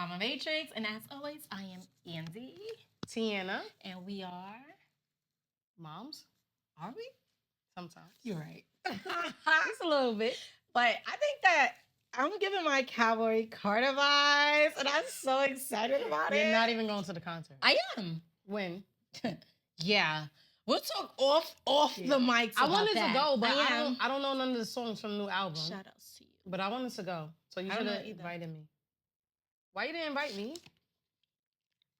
Mamamatrix, and as always, I am Andy. Tiana. And we are... Moms? Are we? Sometimes. You're right. Just a little bit. But I think that I'm giving my Cowboy Carter vibes, and I'm so excited about it. You're not even going to the concert. I am. When? Yeah. We'll talk off the mics. I wanted to go, but I don't know none of the songs from the new album. Shout out to you. But I wanted to go. So you should have invited me. Why you didn't invite me?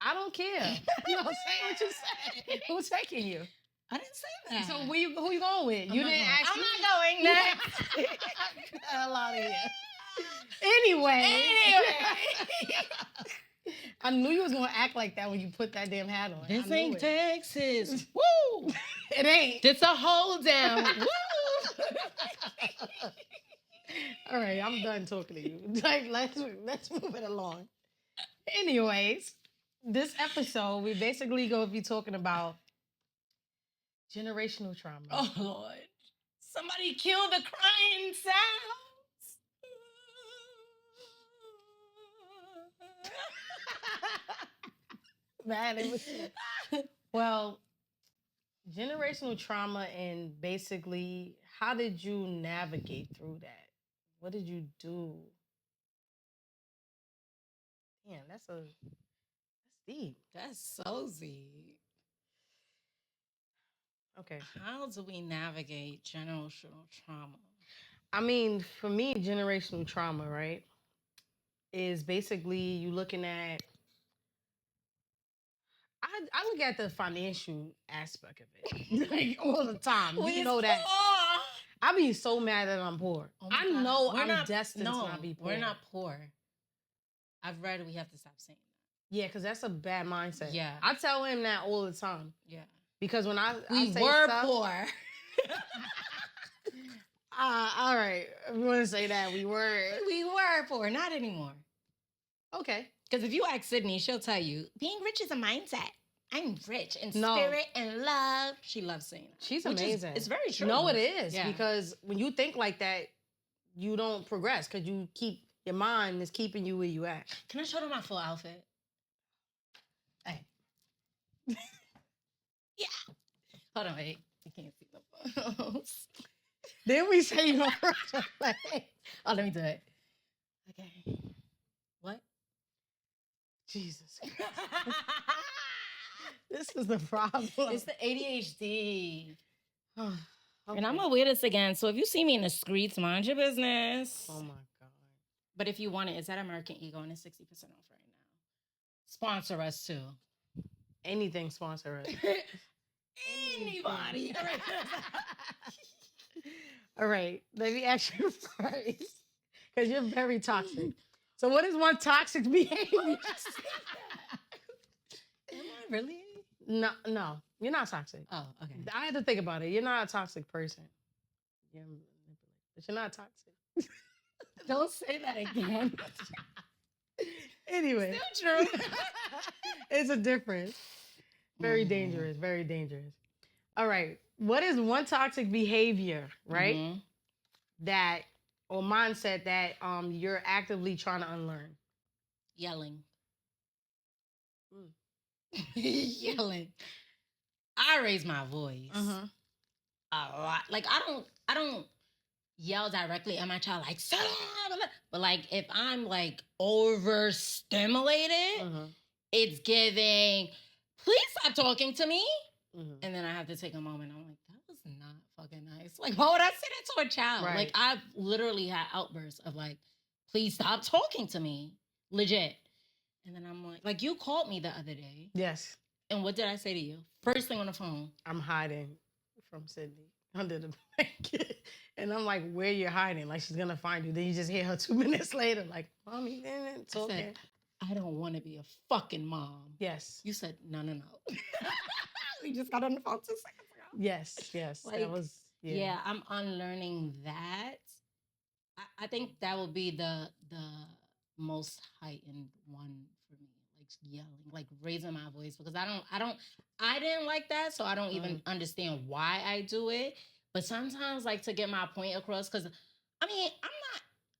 I don't care. You know, say what you say. Who's taking you? I didn't say that. So who you going with? You didn't ask I'm me. not going. Next. Get the hell out of here. Anyway. I knew you was going to act like that when you put that damn hat on. This ain't Texas. Woo! It ain't. It's a hold down. Woo! All right, I'm done talking to you. Like, let's move it along. Anyways, this episode, we basically going to be talking about generational trauma. Oh, Lord. Somebody kill the crying sounds. Man, it was... Well, generational trauma, and basically, how did you navigate through that? What did you do? Damn, that's deep. That's so deep. Okay. How do we navigate generational trauma? I mean, for me, generational trauma, right, is basically you looking at... I look at the financial aspect of it, like, all the time. You know that. I be so mad that I'm poor. Oh I God. know I'm destined to not be poor. We're not poor. I've read we have to stop saying that. Yeah, because that's a bad mindset. Yeah. I tell him that all the time. Yeah. Because when I We say were stuff, poor. all right. If you want to say that, we were poor. Not anymore. Okay. Because if you ask Sydney, she'll tell you, being rich is a mindset. I'm rich in spirit and love. She loves saying that. She's amazing. It's very true. No, it is. Yeah. Because when you think like that, you don't progress because your mind is keeping you where you at. Can I show them my full outfit? Hey. Yeah. Hold on, wait. You can't see the photos. Then we say you don't Oh, let me do it. Okay. What? Jesus. This is the problem. It's the ADHD. Okay. And I'm gonna wear this again. So if you see me in the streets, mind your business. Oh my God. But if you want it, it's at American Eagle and it's 60% off right now. Sponsor us too. Anything sponsor us. Anybody. All right. Let me ask you first. Because you're very toxic. So what is one toxic behavior? Am I really? No, you're not toxic. Oh, okay. I had to think about it. You're not a toxic person. You're manipulative, but you're not toxic. Don't say that again. Anyway. Still true. It's a difference. Very dangerous. Very dangerous. All right. What is one toxic behavior, right? That, or mindset that you're actively trying to unlearn? Yelling. Yelling. I raise my voice a lot. Like I don't yell directly at my child like, shut up. But like if I'm like overstimulated, it's giving, please stop talking to me. And then I have to take a moment. I'm like, that was not fucking nice. Like, why would I say that to a child? Right. Like I've literally had outbursts of like, please stop talking to me. Legit. And then I'm like you called me the other day. Yes. And what did I say to you? First thing on the phone. I'm hiding from Sydney under the blanket. And I'm like, where you hiding? Like, she's going to find you. Then you just hear her 2 minutes later, like, Mommy, it's I okay. said, I don't want to be a fucking mom. Yes. You said, no. We just got on the phone 2 seconds ago. Yes. Like, that was, yeah, I'm unlearning that. I think that would be the most heightened one for me, like yelling, like raising my voice, because I didn't like that, so I don't even understand why I do it. But sometimes, like, to get my point across, because I mean,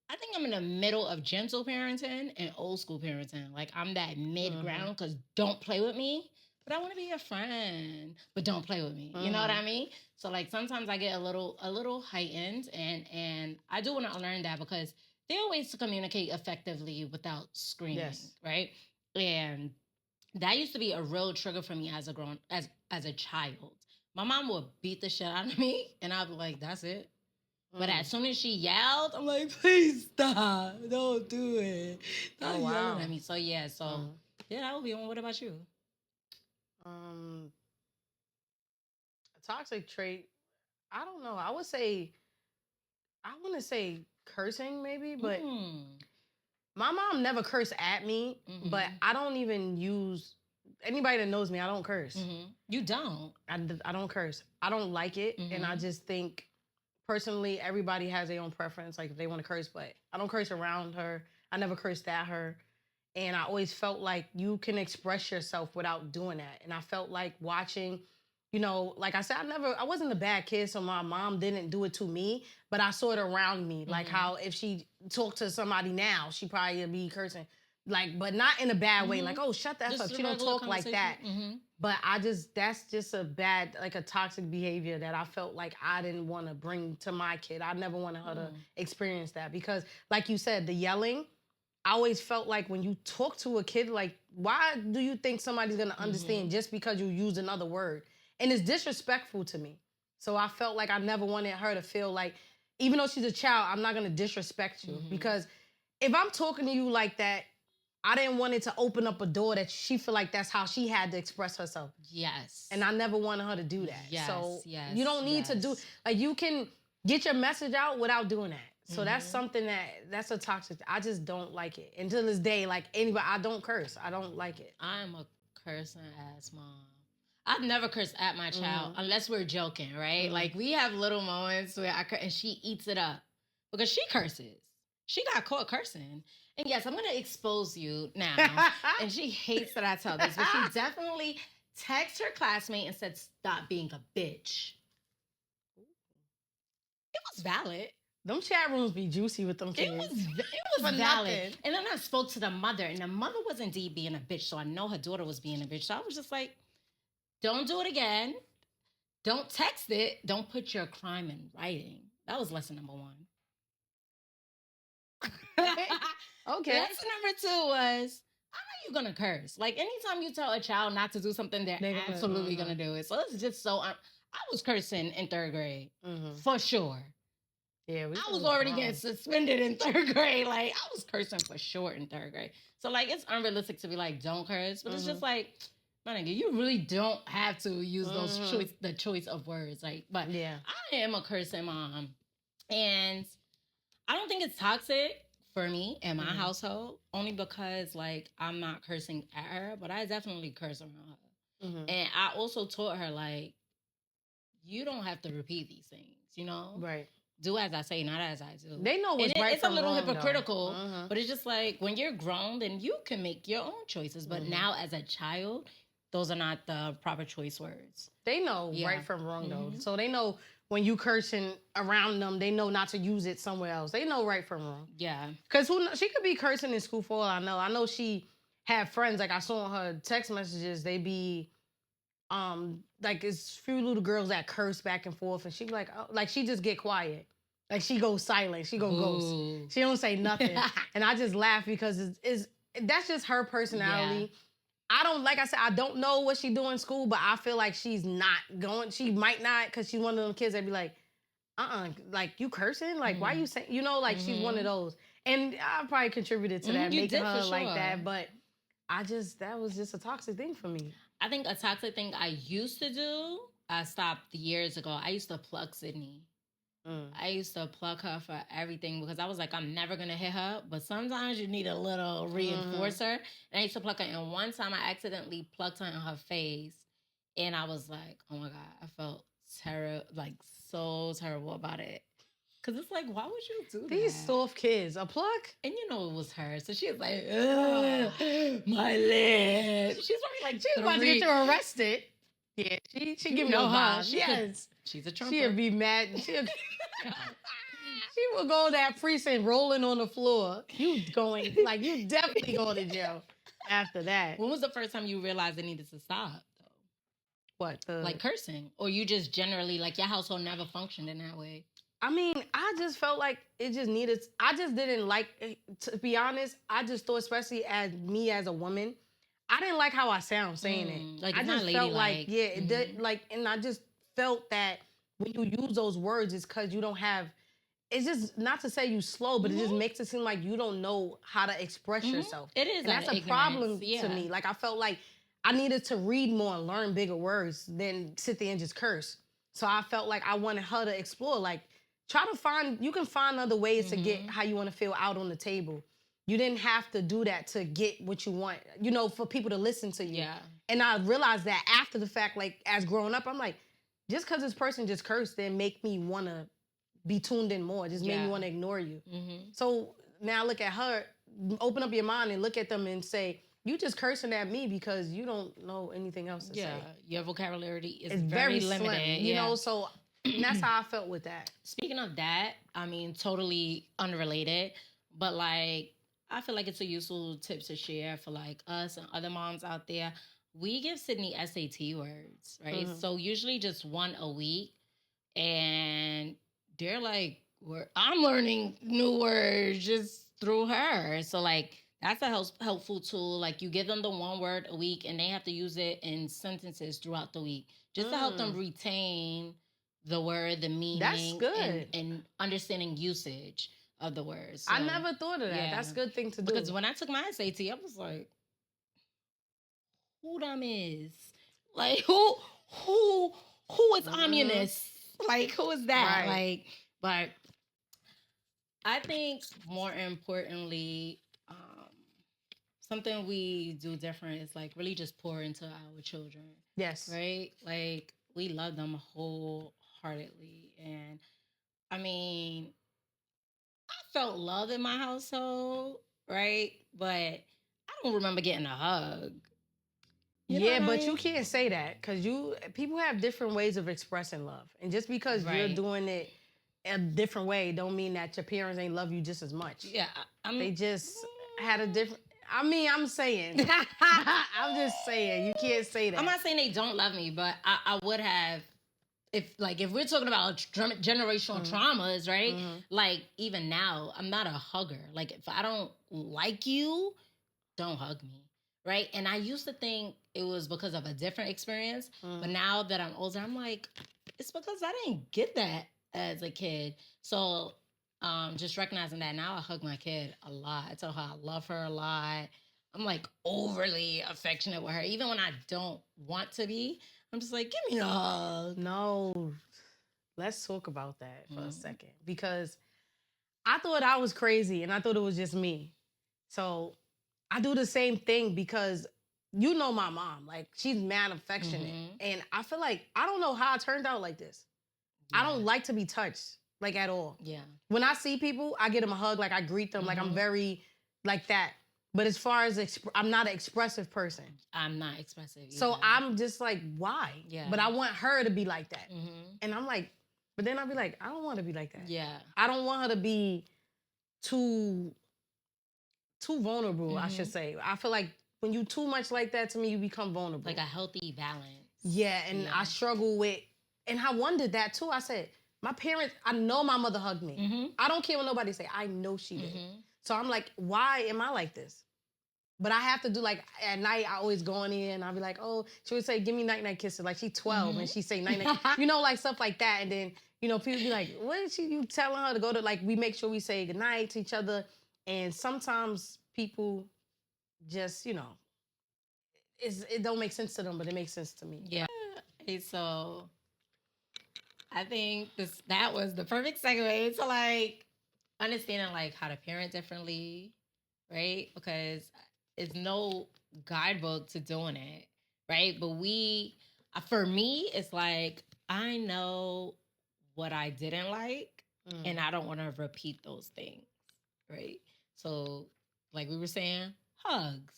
I think I'm in the middle of gentle parenting and old school parenting. Like I'm that mid ground because don't play with me, but I want to be your friend, but don't play with me. You know what I mean? So like sometimes I get a little heightened, and I do want to learn that because there are ways to communicate effectively without screaming, right? And that used to be a real trigger for me as a child. My mom would beat the shit out of me, and I'd be like, "That's it." But as soon as she yelled, I'm like, "Please stop! Don't do it! Stop yelling at me." So yeah, that would be one. What about you? A toxic trait. I don't know. I would say I want to say cursing maybe, but my mom never cursed at me. But I don't even use anybody that knows me. I don't curse. You don't. I don't curse. I don't like it, and I just think personally everybody has their own preference. Like if they want to curse, but I don't curse around her. I never cursed at her. And I always felt like you can express yourself without doing that. And I felt like watching, you know, like I said, I wasn't a bad kid, so my mom didn't do it to me, but I saw it around me. Like how if she talked to somebody now, she probably would be cursing. Like, but not in a bad way. Like, oh, shut that up. She don't talk like that. But that's just a bad, like a toxic behavior that I felt like I didn't want to bring to my kid. I never wanted her to experience that because, like you said, the yelling, I always felt like when you talk to a kid, like, why do you think somebody's gonna understand just because you used another word? And it's disrespectful to me. So I felt like I never wanted her to feel like, even though she's a child, I'm not gonna disrespect you. Because if I'm talking to you like that, I didn't want it to open up a door that she feel like that's how she had to express herself. Yes. And I never wanted her to do that. Yes, so you don't need to do, like you can get your message out without doing that. So that's something that's a toxic, I just don't like it. Until this day, like anybody, I don't curse. I don't like it. I'm a cursing ass mom. I've never cursed at my child unless we're joking, right? Like we have little moments where and she eats it up because she curses. She got caught cursing. And yes, I'm going to expose you now. And she hates that I tell this, but she definitely texted her classmate and said, "Stop being a bitch." It was valid. Them chat rooms be juicy with them kids. It was valid. And then I spoke to the mother, and the mother was indeed being a bitch, so I know her daughter was being a bitch. So I was just like, don't do it again. Don't text it. Don't put your crime in writing. That was lesson number 1. Okay. Lesson number 2 was, how are you gonna curse? Like anytime you tell a child not to do something, they're absolutely gonna do it. So it's just so. I was cursing in 3rd grade for sure. Yeah, I was already getting suspended in 3rd grade. Like I was cursing for sure in 3rd grade. So like it's unrealistic to be like don't curse, but it's just like, my nigga, you really don't have to use the choice of words. Like, but yeah, I am a cursing mom, and I don't think it's toxic for me in my household, only because like I'm not cursing at her, but I definitely curse around her. And I also taught her like, you don't have to repeat these things, you know? Right. Do as I say, not as I do. They know what's right from wrong. It's a little hypocritical, but it's just like when you're grown, then you can make your own choices. But now as a child, those are not the proper choice words. They know right from wrong though. So they know when you cursing around them, they know not to use it somewhere else. They know right from wrong. Yeah. Because she could be cursing in school for all I know. I know she had friends, like I saw in her text messages, they be, like it's few little girls that curse back and forth, and she be like, oh, like she just get quiet. Like she goes silent. She go ghost. She don't say nothing. And I just laugh because that's just her personality. Yeah. I don't, like I said, I don't know what she do in school, but I feel like she's not going, she might not, because she's one of them kids that be like, like you cursing? Like, why you saying, you know, like she's one of those. And I probably contributed to that, making her like that. But that was just a toxic thing for me. I think a toxic thing I used to do, I stopped years ago. I used to plug Sydney. I used to plug her for everything because I was like, I'm never going to hit her. But sometimes you need a little reinforcer. And I used to plug her. And one time I accidentally plugged her in her face. And I was like, oh my God, I felt like so terrible about it. Because it's like, why would you do that? These soft kids. A plug? And you know it was her. So she was like, my leg. She's probably like, she's about to get you arrested. Yeah, she give no vibes. Yes. She's a trumper. She'll be mad. She will go to that precinct rolling on the floor. You definitely going to jail after that. When was the first time you realized it needed to stop, though? What? Like cursing? Or you just generally, like, your household never functioned in that way? I mean, I just felt like it just needed... I just didn't like... To be honest, I just thought, especially as me as a woman, I didn't like how I sound saying it. Like, I it's just not felt ladylike. like, yeah, it did, like, and I just felt that when you use those words, it's because you don't have... It's just not to say you slow, but it just makes it seem like you don't know how to express yourself. It is, and that's a problem to me. Like, I felt like I needed to read more and learn bigger words than sit there and just curse. So I felt like I wanted her to explore. Like, you can find other ways to get how you want to feel out on the table. You didn't have to do that to get what you want, for people to listen to you. Yeah. And I realized that after the fact, like, as growing up, I'm like, just because this person just cursed didn't make me want to be tuned in more. It just made me want to ignore you. So now look at her, open up your mind and look at them and say, you just cursing at me because you don't know anything else to say. Yeah, your vocabulary is it's very limited. slim, so that's how I felt with that. Speaking of that, I mean, totally unrelated, but like, I feel like it's a useful tip to share for like us and other moms out there. We give Sydney SAT words, right? So usually just one a week, and they're like, I'm learning new words just through her. So like, that's a helpful tool. Like, you give them the one word a week, and they have to use it in sentences throughout the week, just to help them retain the word, the meaning. That's good. And understanding usage of the words. So, I never thought of that. Yeah. That's a good thing to do. Because when I took my SAT, I was like, who them is? Like, who is Ominous? Like, who is that? Right. Like, but I think more importantly, something we do different is like really just pour into our children. Yes. Right? Like, we love them wholeheartedly. And I mean, I felt love in my household, right? But I don't remember getting a hug. You can't say that because people have different ways of expressing love. And just because you're doing it a different way don't mean that your parents ain't love you just as much. Yeah. They just had a different... I mean, I'm saying. I'm just saying. You can't say that. I'm not saying they don't love me, but I would have... If we're talking about generational traumas, right? Like, even now, I'm not a hugger. Like, if I don't like you, don't hug me, right? And I used to think it was because of a different experience, but now that I'm older, I'm like, it's because I didn't get that as a kid. So just recognizing that now, I hug my kid a lot. I tell her I love her a lot. I'm like overly affectionate with her, even when I don't want to be. I'm just like, give me a hug. No, let's talk about that for a second. Because I thought I was crazy and I thought it was just me. So I do the same thing because you know my mom. Like, she's mad affectionate. And I feel like, I don't know how I turned out like this. Yeah. I don't like to be touched, like, at all. Yeah. When I see people, I get them a hug. Like, I greet them. Like, I'm very like that. But as far as I'm not an expressive person. I'm not expressive either. So I'm just like, why? Yeah. But I want her to be like that. And I'm like, but then I'll be like, I don't want to be like that. Yeah. I don't want her to be too vulnerable, I should say. I feel like when you too much like that to me, you become vulnerable. Like a healthy balance. Yeah, and I struggle with, and I wondered that too. I said, my parents, I know my mother hugged me. I don't care what nobody say. I know she did. So I'm like, why am I like this? But I have to do, like, at night, I always go in here and I'll be like, oh, she would say, give me night-night kisses. Like, she's 12 and she say night-night, like stuff like that. And then, people be like, what is you telling her to go to? Like, we make sure we say goodnight to each other. And sometimes people just, it don't make sense to them, but it makes sense to me. Yeah. Okay, so I think that was the perfect segue to, like, understanding, like, how to parent differently, right? Because it's no guidebook to doing it, right? But for me, it's like, I know what I didn't like, and I don't want to repeat those things, right? So, like we were saying, hugs.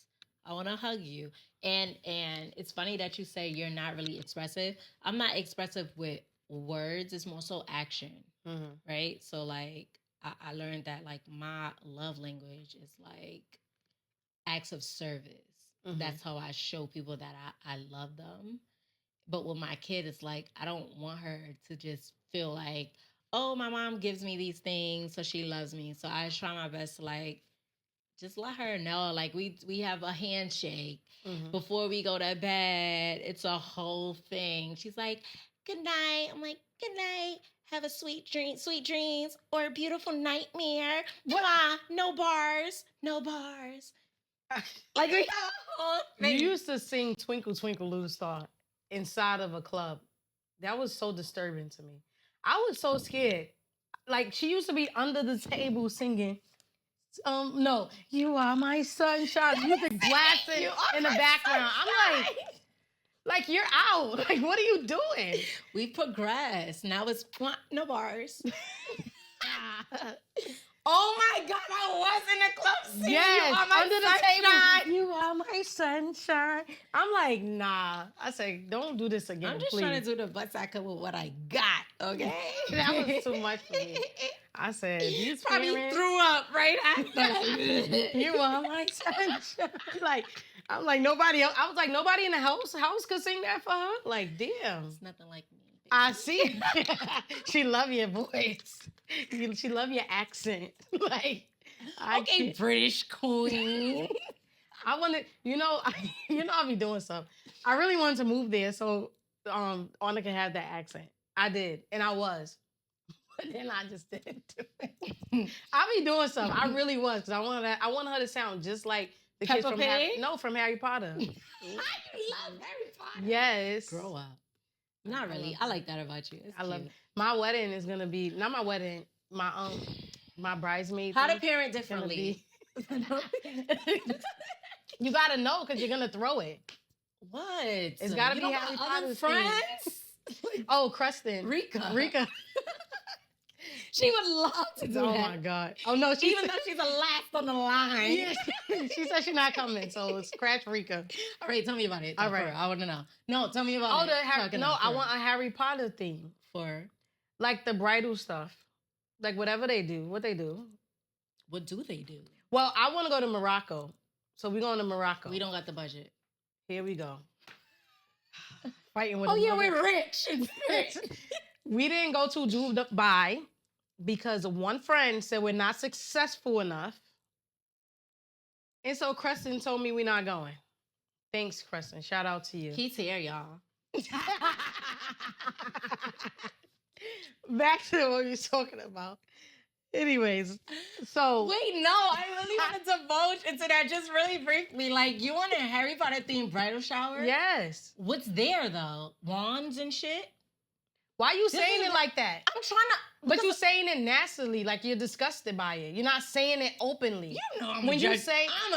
I want to hug you. And it's funny that you say you're not really expressive. I'm not expressive with words. It's more so action, right? So like I learned that like my love language is like acts of service. That's how I show people that I love them. But with my kid, it's like I don't want her to just feel like, oh, my mom gives me these things, so she loves me. So I try my best to like just let her know. Like we have a handshake before we go to bed. It's a whole thing. She's like, good night. I'm like, good night. Have a sweet dreams, or a beautiful nightmare. Blah, no bars, no bars. Like we have a whole thing. You used to sing Twinkle Twinkle Little Star inside of a club. That was so disturbing to me. I was so scared. Like she used to be under the table singing. No, you are my sunshine. Music blasting in the background. I'm like you're out. Like, what are you doing? We progressed. Now it's no bars. Oh my God, I was in the club singing. Yes, you are my under sunshine. the table. You are my sunshine. I'm like, nah. I say, don't do this again, I'm just please. trying to do the best I could with what I got, okay? That was too much for me. I said, these probably parents, threw up right after. you are my sunshine. I'm like, nobody else. I was like, nobody in the house could sing that for her? Like, damn. It's nothing like me. Baby. I see. She love your voice. She love your accent. Like, okay, British queen. I wanted, I'll be doing stuff. I really wanted to move there so Anna can have that accent. I did, and I was. But then I just didn't do it. I be doing stuff. I really was, because I want her to sound just like the kids from Harry Potter. I love Harry Potter. Yes. Grow up. Not really. I like that about you. I love it. My wedding is gonna be not my wedding. My bridesmaid. How to parent differently. You gotta know because you're gonna throw it. What? It's gotta be Harry Potter friends. Oh, Creston, Rika. She would love to do that. Oh my God. Oh no, even though she's the last on the line. Yeah. She said she's not coming, so scratch Rika. All right, tell me about it. All right, I want to know. No, tell me about it. I want a Harry Potter theme for like the bridal stuff, like whatever they do. What they do? What do they do? Well, I want to go to Morocco, so we're going to Morocco. We don't got the budget. Here we go. Fighting with. Oh yeah, we're rich. We didn't go to Dubai because one friend said we're not successful enough. And so Creston told me we're not going. Thanks, Creston. Shout out to you. He's here, y'all. Back to what we were talking about. Anyways, so... Wait, no, I really want to divulge into that just really briefly. Like, you want a Harry Potter themed bridal shower? Yes. What's there, though? Wands and shit? Why are you saying it like that? I'm trying to... But you're saying it nastily, like you're disgusted by it. You're not saying it openly. You know I'm a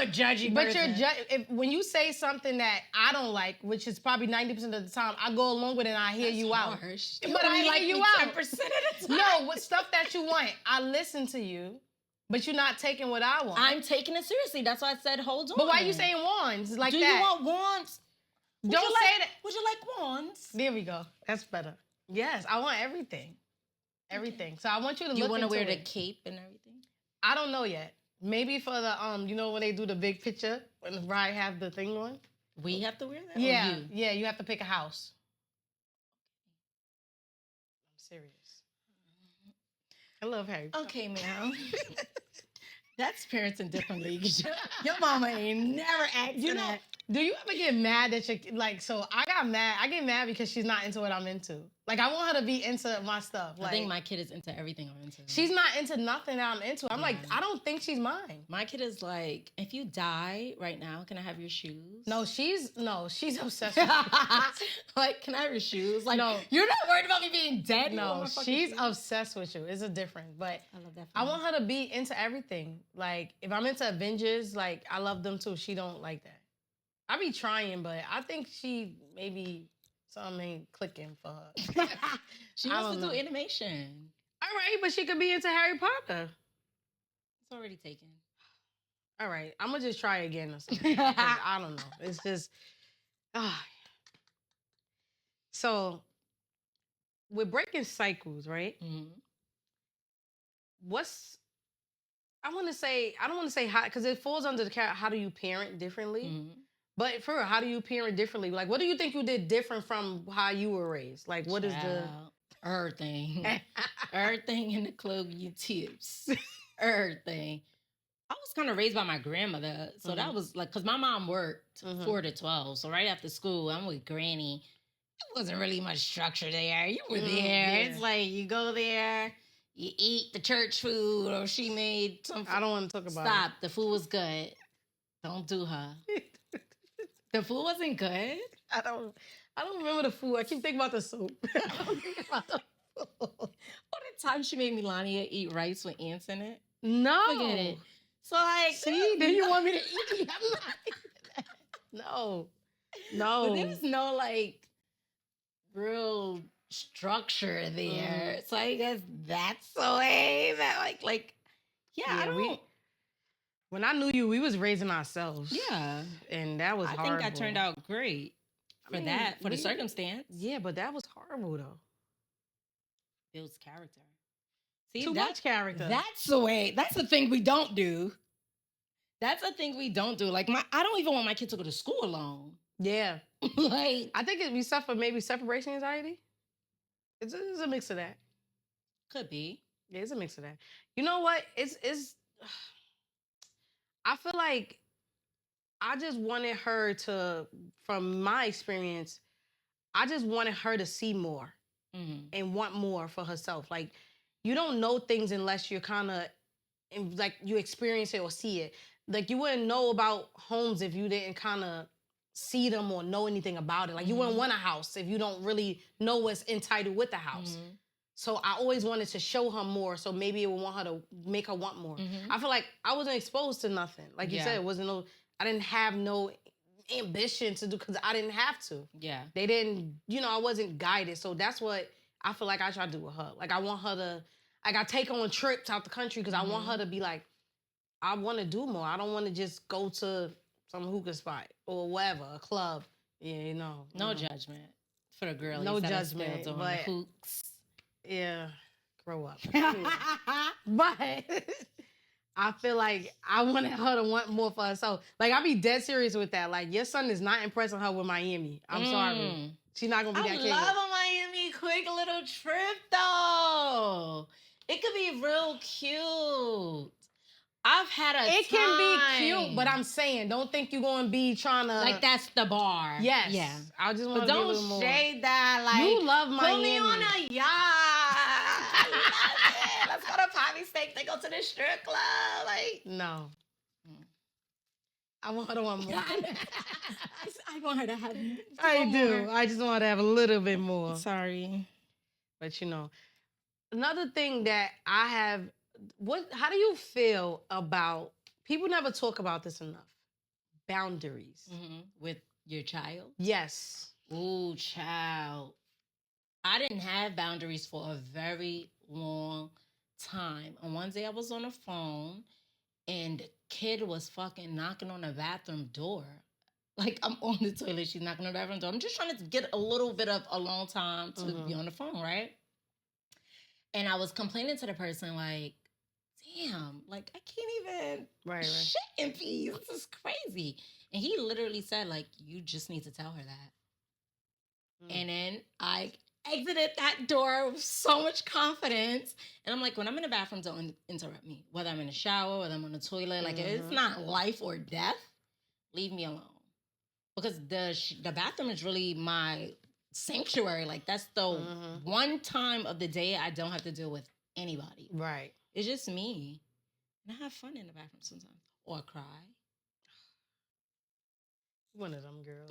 judgy but person. when you say something that I don't like, which is probably 90% of the time, I go along with it and I hear you harsh. out. But I hear you out. 10% of the time. No, with stuff that you want, I listen to you, but you're not taking what I want. I'm taking it seriously. That's why I said hold on. But why are you saying wands like that? Do you want wands? Don't say that. Would you like wands? There we go. That's better. Yes, I want everything. Everything. So I want you to look into it. You want to wear the cape and everything? I don't know yet. Maybe for the, when they do the big picture, when the bride have the thing on. We have to wear that? Yeah. Yeah, you have to pick a house. I'm serious. I love Harry Potter. Okay, ma'am. That's parenting differently. Your mama ain't never asked that. Do you ever get mad that so I get mad because she's not into what I'm into. Like, I want her to be into my stuff. I think my kid is into everything I'm into. She's not into nothing that I'm into. I'm like, I don't think she's mine. My kid is like, if you die right now, can I have your shoes? No, she's obsessed with you. Like, can I have your shoes? Like, no. You're not worried about me being dead? No, she's obsessed with you. It's a difference. But I love that. I want her to be into everything. Like, if I'm into Avengers, like, I love them too. She don't like that. I be trying, but I think she maybe something ain't clicking for her. She wants to do animation. All right, but she could be into Harry Potter. It's already taken. All right, I'm gonna just try again or something. I don't know. It's just, So we're breaking cycles, right? What's I don't want to say how, because it falls under the how do you parent differently? But for real, how do you parent differently? Like, what do you think you did different from how you were raised? Like, what is the everything? Everything in the club, you tips. Everything. I was kind of raised by my grandmother, so that was like, because my mom worked 4 to 12, so right after school, I'm with Granny. There wasn't really much structure there. You were there. Yeah. It's like you go there, you eat the church food, or she made some. I don't want to talk about Stop. The food was good. Don't do her. The food wasn't good. I don't remember the food. I keep thinking about the soup. I don't think about the food. All the time she made Melania eat rice with ants in it. No. Forget it. So like, see, then you want me to eat? I'm not. No. But there was no like real structure there. So I guess that's the way that I don't. When I knew you, we was raising ourselves. Yeah. And that was horrible. I think I turned out great for the circumstance. Yeah, but that was horrible though. Builds character. See, too much character. That's the way. That's the thing we don't do. That's a thing we don't do. Like I don't even want my kid to go to school alone. Yeah. Like I think we suffer maybe separation anxiety. It's a mix of that. Could be. Yeah, it's a mix of that. You know what? It's I feel like I just wanted her to, from my experience, I just wanted her to see more and want more for herself. Like, you don't know things unless you're kind of, like, you experience it or see it. Like, you wouldn't know about homes if you didn't kind of see them or know anything about it. Like, you wouldn't want a house if you don't really know what's entitled with the house. So I always wanted to show her more, so maybe it would want her to make her want more. I feel like I wasn't exposed to nothing. Like you said, I didn't have no ambition to do, because I didn't have to. Yeah. They didn't, I wasn't guided. So that's what I feel like I try to do with her. Like, I want her to, like, I take her on trips out the country because I want her to be like, I want to do more. I don't want to just go to some hookah spot or whatever, a club. Yeah, No judgment for the girl. No judgment, but hooks. Yeah, grow up. But I feel like I wanted her to want more for herself. Like, I be dead serious with that. Like, your son is not impressing her with Miami. I'm sorry. She's not going to be that kid. I love a Miami quick little trip, though. It could be real cute. I've had a It can be cute, but I'm saying, don't think you're going to be trying to... Like, that's the bar. Yes. Yeah. I just want to be a little more... But don't shade that. Like, you love Miami. Put me on a yacht. I love it. Let's go to Poppy Steak. They go to the strip club. Like... No. I want her to want more. I want her to have... I do. I just want her to have a little bit more. Sorry. But, another thing that I have... How do you feel about, people never talk about this enough, boundaries with your child? Yes. Ooh, child. I didn't have boundaries for a very long time. And one day I was on the phone and the kid was fucking knocking on the bathroom door. Like, I'm on the toilet, she's knocking on the bathroom door. I'm just trying to get a little bit of alone time to be on the phone, right? And I was complaining to the person, like, damn, like, I can't even shit in peace. This is crazy. And he literally said, like, you just need to tell her that. And then I exited that door with so much confidence. And I'm like, when I'm in the bathroom, don't interrupt me. Whether I'm in the shower, whether I'm on the toilet. Like, it's not life or death. Leave me alone. Because the bathroom is really my sanctuary. Like, that's the one time of the day I don't have to deal with anybody. Right. It's just me. And I have fun in the bathroom sometimes. Or cry. One of them girls.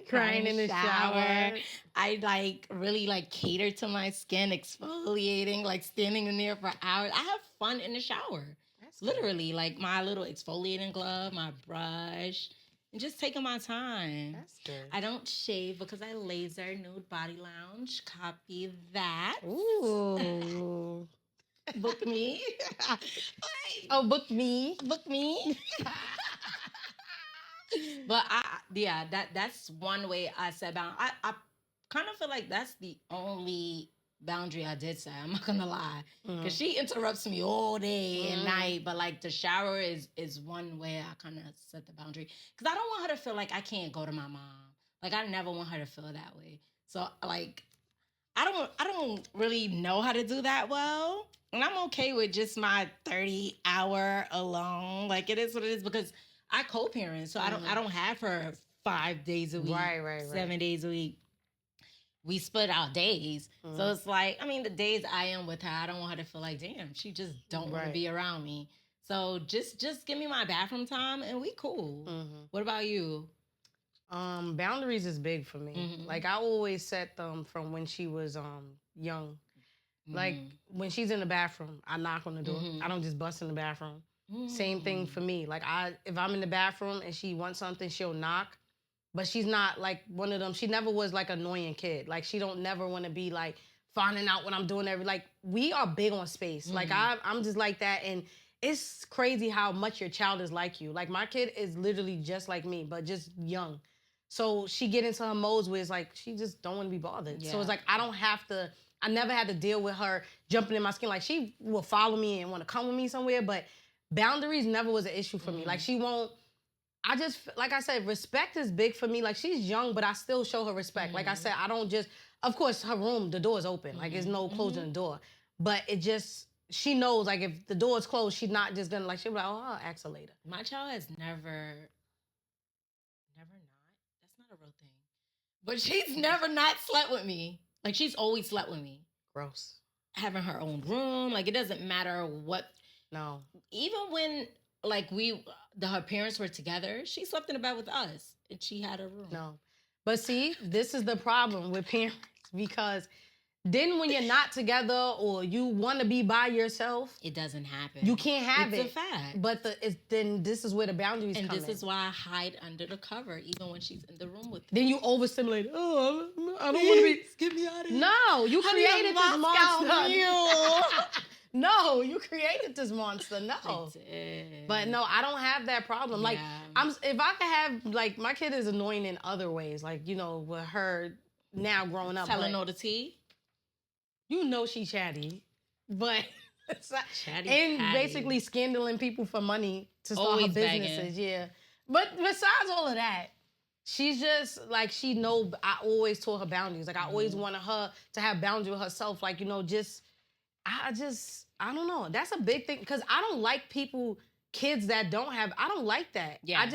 Crying in the shower. I really cater to my skin, exfoliating, like standing in there for hours. I have fun in the shower. That's literally good. Like my little exfoliating glove, my brush, and just taking my time. That's good. I don't shave because I laser nude body lounge. Copy that. Ooh. Book me. Oh, book me. Book me. But that's one way I set bound. I kind of feel like that's the only boundary I did set. I'm not gonna lie, because she interrupts me all day and night. But like the shower is one way I kind of set the boundary, because I don't want her to feel like I can't go to my mom. Like I never want her to feel that way. So like I don't really know how to do that well. And I'm okay with just my 30-hour alone. Like it is what it is, because I co-parent, so I don't have her 5 days a week, right. 7 days a week. We split our days. So it's like, I mean, the days I am with her, I don't want her to feel like, damn, she just don't want to be around me. So just give me my bathroom time and we cool. What about you? Boundaries is big for me. Like I always set them from when she was young. Like when she's in the bathroom, I knock on the door. I don't just bust in the bathroom. Same thing for me. Like if I'm in the bathroom and she wants something, she'll knock. But she's not like one of them. She never was like an annoying kid. Like she don't never want to be like finding out what I'm doing. Like we are big on space. Like I'm just like that. And it's crazy how much your child is like you. Like my kid is literally just like me, but just young. So she get into her modes where it's like, she just don't want to be bothered. Yeah. So it's like, I never had to deal with her jumping in my skin. Like she will follow me and want to come with me somewhere, but boundaries never was an issue for me. Like she won't, like I said, respect is big for me. Like she's young, but I still show her respect. Like I said, I don't just, of course her room, the door is open. Like there's no closing the door, but it just, she knows like if the door is closed, she's not just gonna like, she'll be like, oh, I'll ask her later. My child has never not, that's not a real thing. But she's never not slept with me. Like she's always slept with me. Gross. Having her own room. Like it doesn't matter what. No. Even when like her parents were together, she slept in the bed with us and she had a room. No. But see, this is the problem with parents, because then when you're not together or you want to be by yourself, it doesn't happen. You can't have it. It's a fact. But then this is where the boundaries come in. And this is why I hide under the cover, even when she's in the room with me. Then you overstimulate. Oh, I don't want to be. Get me out of here. No, you created this monster. No, you created this monster. No. I did. But no, I don't have that problem. Like, if I could have, like, my kid is annoying in other ways. Like, you know, with her now growing up. Telling all the tea. You know she chatty, but it's not, chatty, and patty. Basically scandaling people for money to start always her businesses. Begging. Yeah, but besides all of that, she's just like she know. I always told her boundaries. Like I always wanted her to have boundaries with herself. Like I don't know. That's a big thing because I don't like kids that don't have. I don't like that. Yeah.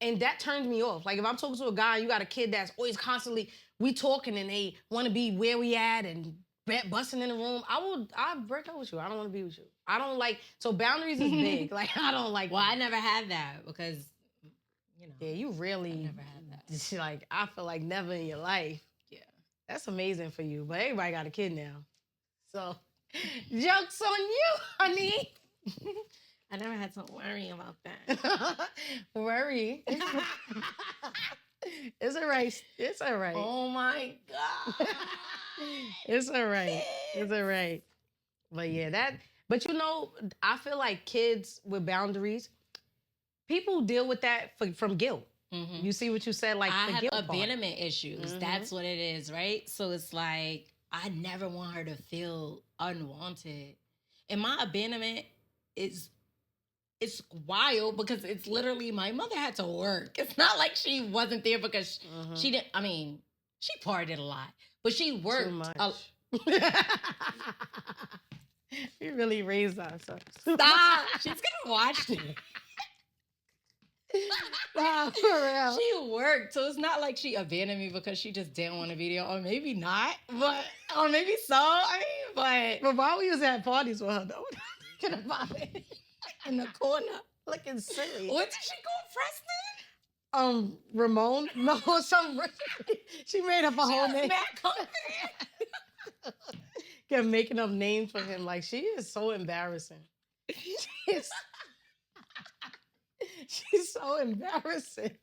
And that turns me off. Like if I'm talking to a guy, you got a kid that's always constantly we talking and they want to be where we at and busting in the room, I'll break up with you. I don't want to be with you. I don't like, so boundaries is big. Like, I don't like Well, I never had that because, you know. Yeah, you really. I never had that. Like, I feel like never in your life. Yeah. That's amazing for you. But everybody got a kid now. So, joke's on you, honey. I never had to worry about that. Worry. It's all right. It's all right. Oh, my God. It's all right. It's all right. But yeah, but you know, I feel like kids with boundaries, people deal with that from guilt. You see what you said? Like I the have guilt abandonment issues. That's what it is, right? So it's like, I never want her to feel unwanted. And my abandonment it's wild because it's literally my mother had to work. It's not like she wasn't there because she didn't, I mean, she partied a lot. But she worked. Too much. We really raised us. Stop. She's going to watch this. Wow, for real. She worked. So it's not like she abandoned me because she just didn't want a video. Or maybe not. Or maybe so. I mean, but while we was at parties with her, though, thinking about it. In the corner. Looking silly. What did she go, Preston? Ramon? No, she made up a whole name. Kept making up names for him. Like, she is so embarrassing. She's so embarrassing.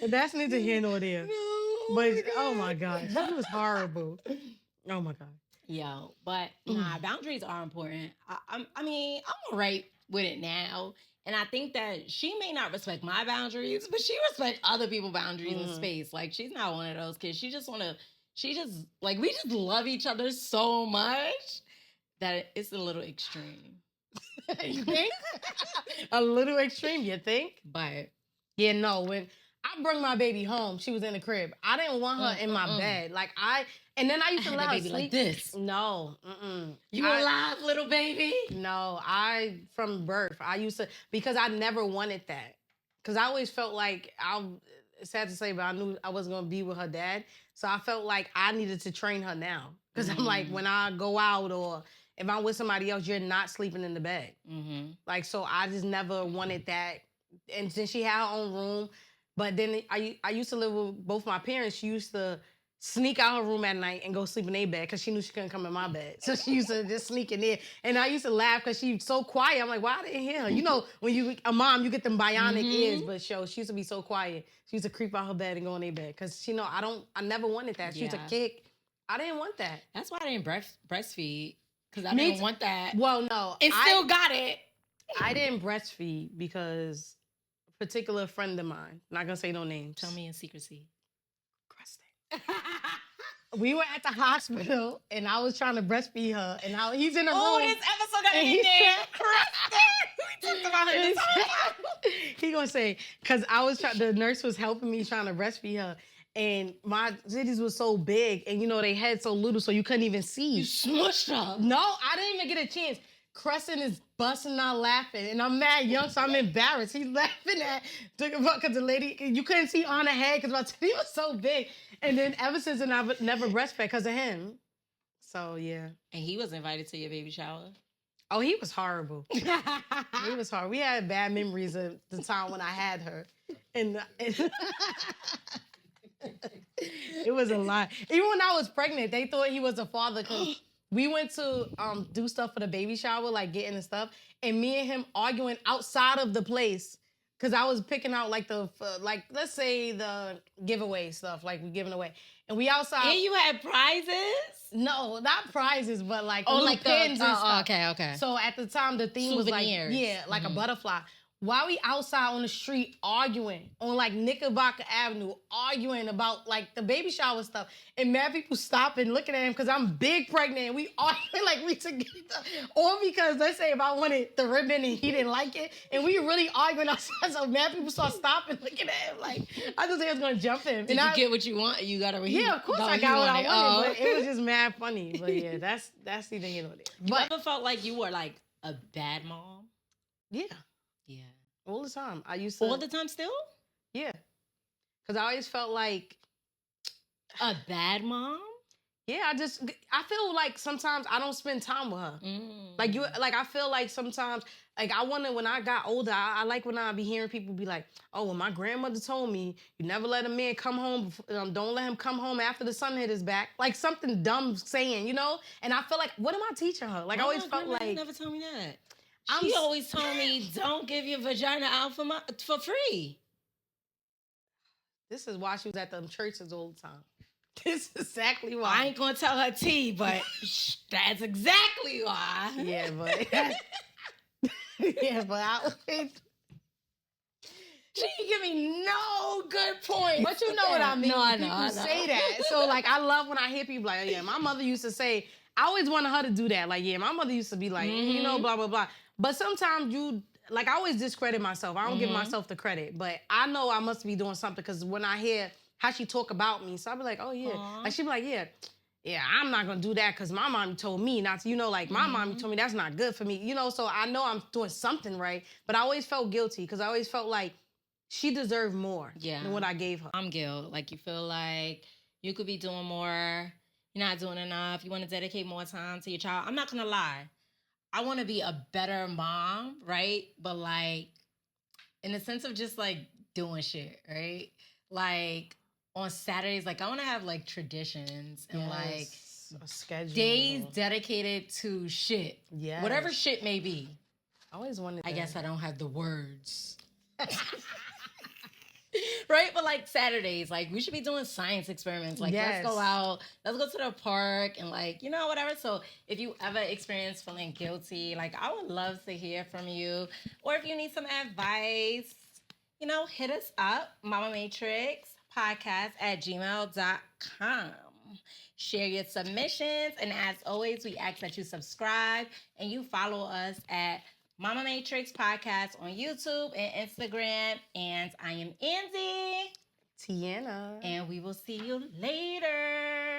And that's neither here nor there. No, but, oh my God. That was horrible. Oh my God. Yo, but boundaries are important. I mean, I'm all right with it now. And I think that she may not respect my boundaries, but she respects other people's boundaries in space. Like, she's not one of those kids. She just want to she just like we just love each other so much that it's a little extreme. You think? A little extreme, you think? But yeah, no. When I brought my baby home, she was in the crib. I didn't want her in my bed. Like and then I used to let her baby sleep like this. No, You alive, little baby? No, from birth I used to because I never wanted that. Because I always felt like it's sad to say, but I knew I wasn't gonna be with her dad, so I felt like I needed to train her now. Because I'm like, when I go out or if I'm with somebody else, you're not sleeping in the bed. Like, so I just never wanted that. And since she had her own room, but then I used to live with both my parents. She used to sneak out her room at night and go sleep in their bed because she knew she couldn't come in my bed. So she used to just sneak in there. And I used to laugh because she's so quiet. I'm like, why I didn't hear her? You know, when you a mom, you get them bionic ears, but she used to be so quiet. She used to creep out her bed and go in their bed because she know I never wanted that. She used to kick. I didn't want that. That's why I didn't breastfeed because I didn't want that. Well, no. And still got it. I didn't breastfeed because a particular friend of mine, not going to say no names. Tell me in secrecy. We were at the hospital and I was trying to breastfeed her and he's in the room. Oh, this episode got me there. We talked about her this whole time. He gonna say, because the nurse was helping me trying to breastfeed her and my titties was so big and you know they had so little so you couldn't even see. You smushed her. No, I didn't even get a chance. Crescent is busting out laughing, and I'm mad young, so I'm embarrassed. He's laughing at because the lady, you couldn't see on her head because my titty was so big. And then ever since then, I've never breastfed because of him. So yeah. And he was invited to your baby shower. Oh, he was horrible. He was horrible. We had bad memories of the time when I had her, and it was a lot. Even when I was pregnant, they thought he was a father because. We went to do stuff for the baby shower, like getting the stuff, and me and him arguing outside of the place because I was picking out like let's say the giveaway stuff, like we giving away, and we outside. And you had prizes? No, not prizes, but like like pins and stuff. Okay. So at the time, the theme Souvenirs. was like a butterfly. While we outside on the street arguing on like Knickerbocker Avenue, arguing about like the baby shower stuff, and mad people stopping looking at him because I'm big pregnant and we arguing like we together, or because let's say if I wanted the ribbon and he didn't like it, and we really arguing outside, so mad people start stopping looking at him like I just think I was gonna jump him. Did you get what you want? You got to. Yeah, of course I got what I wanted, but it was just mad funny. But yeah, that's neither here nor there. But you ever felt like you were like a bad mom? Yeah. Yeah. All the time. I used to. All the time still? Yeah. Because I always felt like. A bad mom? Yeah, I feel like sometimes I don't spend time with her. I feel like sometimes, like when I got older, I like when I be hearing people be like, oh, well, my grandmother told me, you never let a man come home, don't let him come home after the sun hit his back. Like something dumb saying, you know? And I feel like, what am I teaching her? Like I always felt like. Never told me that. She always told me, don't give your vagina out for free. This is why she was at them churches all the time. This is exactly why. I ain't gonna tell her tea, but that's exactly why. Yeah, but I always. She give me no good points. But you know what I mean. No, I know. People I know. Say that. So like, I love when I hear people like, oh, yeah, my mother used to say. I always wanted her to do that. Like, yeah, my mother used to be like, you know, blah blah blah. But sometimes I always discredit myself. I don't give myself the credit, but I know I must be doing something because when I hear how she talk about me, so I be like, oh yeah, and she be like, yeah, I'm not gonna do that because my mom told me not to, you know, like my mom told me that's not good for me, you know. So I know I'm doing something right, but I always felt guilty because I always felt like she deserved more than what I gave her. I'm guilt. Like you feel like you could be doing more. You're not doing enough. You want to dedicate more time to your child. I'm not gonna lie. I want to be a better mom, right? But like, in the sense of just like doing shit, right? Like on Saturdays, like I want to have like traditions and like a schedule, days dedicated to shit, whatever shit may be. I always wanted. I guess I don't have the words. Right? But like Saturdays, like we should be doing science experiments. Like let's go out, let's go to the park and like, you know, whatever. So if you ever experience feeling guilty, like I would love to hear from you. Or if you need some advice, you know, hit us up, Mamamatrixpodcast@gmail.com. Share your submissions. And as always, we ask that you subscribe and you follow us at Mamamatrixpodcast on YouTube and Instagram. And I am Andy. Tiana. And we will see you later.